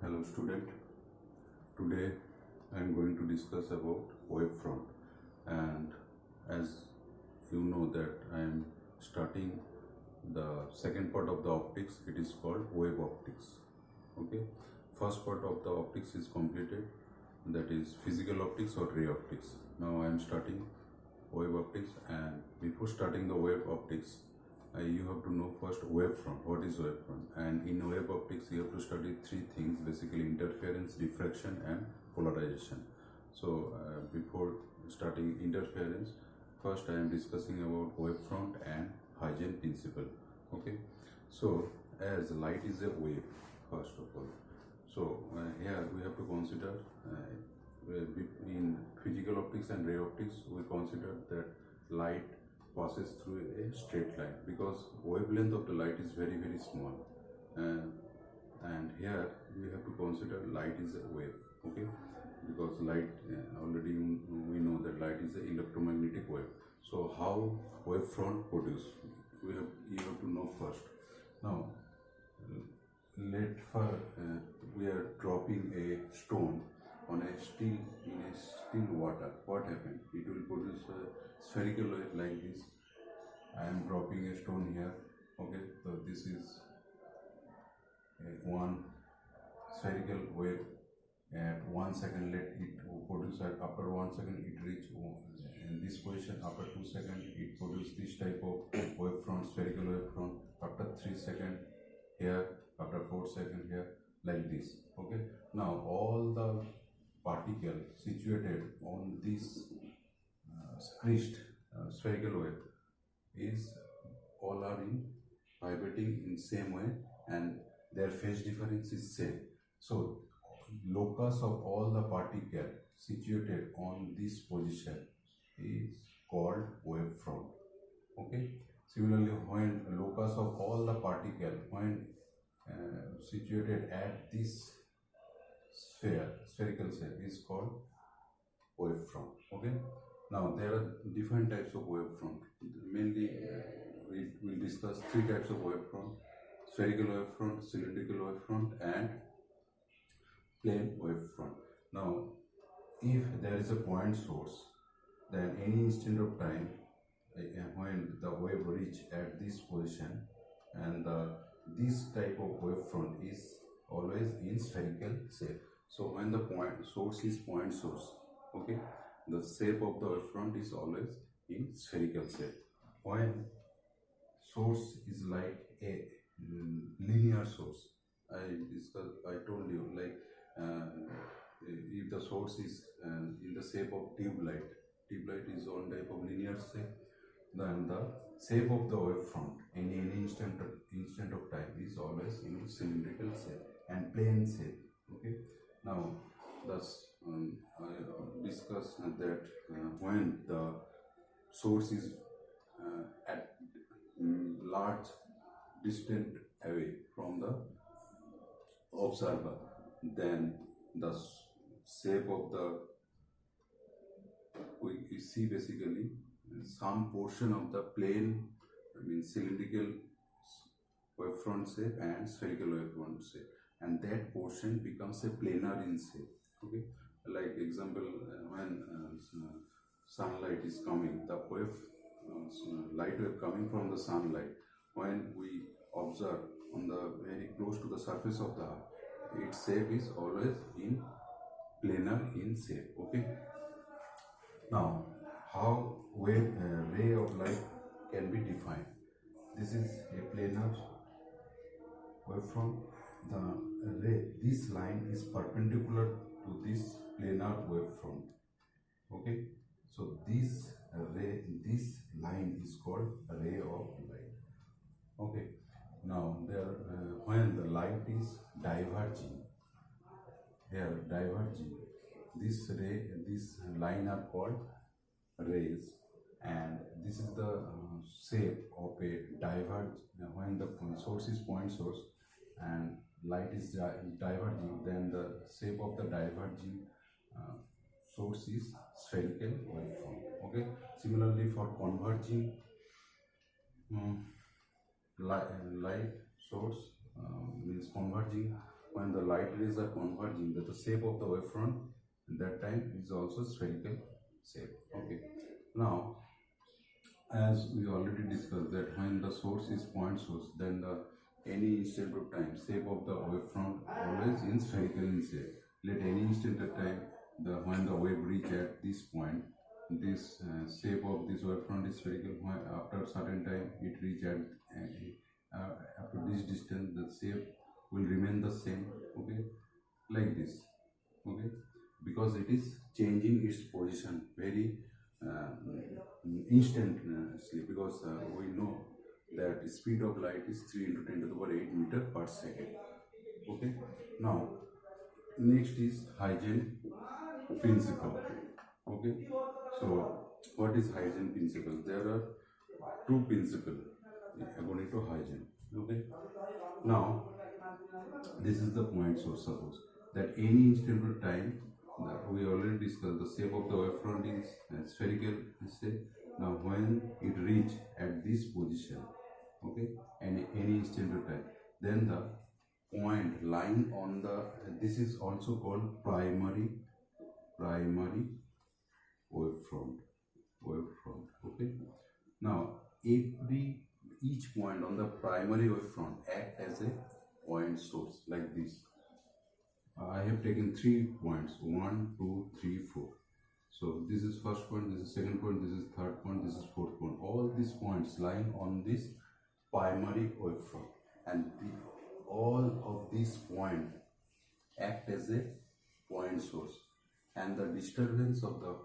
Hello student, today I am going to discuss about Wavefront, and as you know that I am starting the second part of the optics. It is called wave optics. Okay, first part of the optics is completed, that is physical optics or ray optics. Now I am starting wave optics, and before starting the wave optics you have to know first wavefront. What is wavefront? And in wave optics you have to study three things, basically interference, diffraction and polarization. So before starting interference, first I am discussing about wavefront and Huygen's principle. Okay, so as light is a wave, first of all, so here we have to consider in physical optics and ray optics we consider that light passes through a straight line because wavelength of the light is very small, and here we have to consider light is a wave. Okay, because light already we know that light is an electromagnetic wave. So how wavefront produce, you have to know first. Now we are dropping a stone on a still water. What happened? It will produce a spherical wave like this. I am dropping a stone here. Okay, so this is one spherical wave. At 1 second, let it produce. After 1 second, it reach in this position. After 2 seconds, it produce this type of wavefront, spherical wavefront. After 3 seconds, here. After 4 seconds, here, like this. Okay. Now all the particles situated on this crest, spherical wave, is all are in vibrating in same way, and their phase difference is same. So locus of all the particles situated on this position is called wavefront. Okay. Similarly, when locus of all the particles when situated at this spherical shape is called wavefront. Okay. Now there are different types of wavefront. Mainly we will discuss three types of wavefront: spherical wavefront, cylindrical wavefront and plane wavefront. Now if there is a point source, then any instant of time when the wave reach at this position, and this type of wavefront is always in spherical shape. So when the point source is point source, okay, the shape of the wavefront is always in spherical shape. When source is like a linear source, I told you, like if the source is in the shape of tube light is one type of linear shape, then the shape of the wavefront in any instant of time is always in cylindrical shape and plane shape. Okay. Now thus I discuss that when the source is at large distant away from the observer, then the shape of the, we see basically some portion of the plane, cylindrical wavefront shape and spherical wavefront shape, and that portion becomes a planar in shape. Okay, like example, when sunlight is coming, the light wave coming from the sunlight, when we observe on the very close to the surface of the earth, its shape is always in planar in shape. Okay. Now how ray of light can be defined? This is a planar wavefront. The ray, this line is perpendicular to this planar wavefront. Okay, so this line is called a ray of light. Okay. Now there when the light is diverging, this line are called rays, and this is the shape of a diverge. When the source is point source and light is diverging, then the shape of the diverging source is spherical waveform. Okay. Similarly, for converging light source means converging when the light rays are converging, the shape of the wavefront at that time is also spherical shape. Okay. Now, as we already discussed that when the source is point source, then the any instant of time shape of the wavefront always in spherical in shape. Let any instant of time when the wave reach at this point, this shape of this wavefront is spherical. When after a certain time it reach at up to this distance, the shape will remain the same. Okay, like this. Okay, because it is changing its position very uh, instantly, because we know that the speed of light is 3 into 10 to the power 8 meter per second. Okay, now next is Huygens principle. Okay, so what is Huygens principle? There are two principles according to Huygens. Okay, now this is the point source. Suppose that any instant of time, we already discussed the shape of the wavefront is spherical shape. Now when it reach at this position, okay, and any instant of time, then the point lying on the, this is also called primary wavefront. Okay, now each point on the primary wavefront act as a point source like this. I have taken 3 points, 1, 2, 3, 4. So this is first point, this is second point, this is third point, this is fourth point. All these points lying on this primary wavefront, and all of these points act as a point source, and the disturbance of the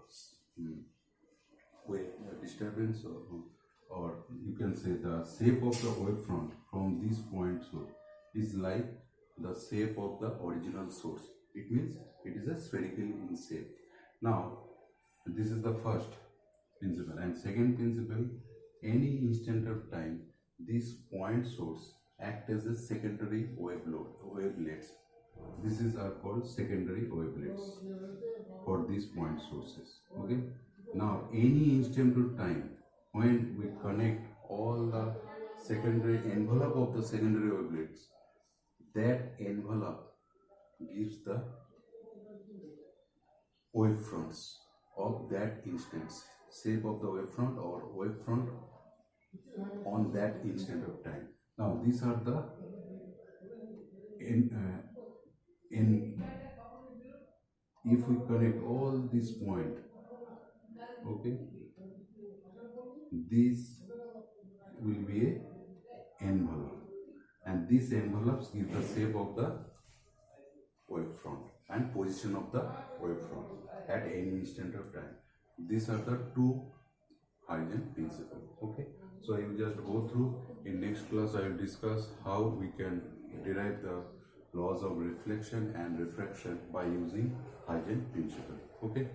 disturbance or you can say the shape of the wavefront from this point source is like the shape of the original source. It means it is a spherical in shape. Now this is the first principle, and second principle, any instant of time this point source act as a secondary wavelets. This is are called secondary wavelets for these point sources. Okay, now any instant of time when we connect all the secondary envelope of the secondary wavelets, that envelope gives the wavefronts of that instance, shape of the wavefront or wavefront on that instant of time. Now these are the in if we connect all these points, okay, this will be a envelope, and these envelopes give the shape of the wavefront and position of the wavefront at any instant of time. These are the two Huygens principles. Okay, so you just go through. In next class I will discuss how we can derive the laws of reflection and refraction by using Huygens principle. Okay.